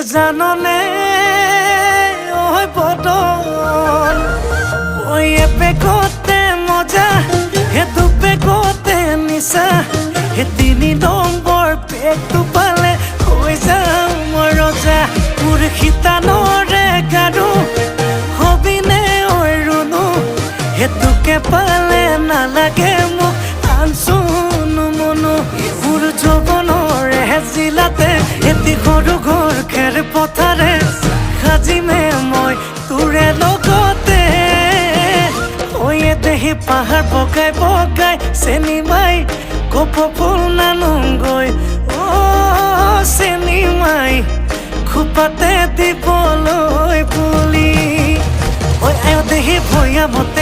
জাননে ওই বদল ওই পেকতে মজা হে দু পেকতে নিচা হে 3 নম্বৰ পেকটো পালে হৈ যাওঁ মই ৰজা মোৰ খিতানৰে গাৰু হবিনে ঐ ৰুণু হেতুকে পালে নালাগে মোক আনচুনো মনো মোৰ যৌৱনৰে জিলাতে এটি সৰু ঘৰ খেৰ পথাৰে সাজিমে মই তোৰে লগতে ঐ দেহি পাহাৰ বগাই বগাই চেনি মাই কপৌ ফুল নানোগৈ চেনি মাই খোপাতে দিবলৈ বুলি ঐ আয় দেহি ভৈয়ামত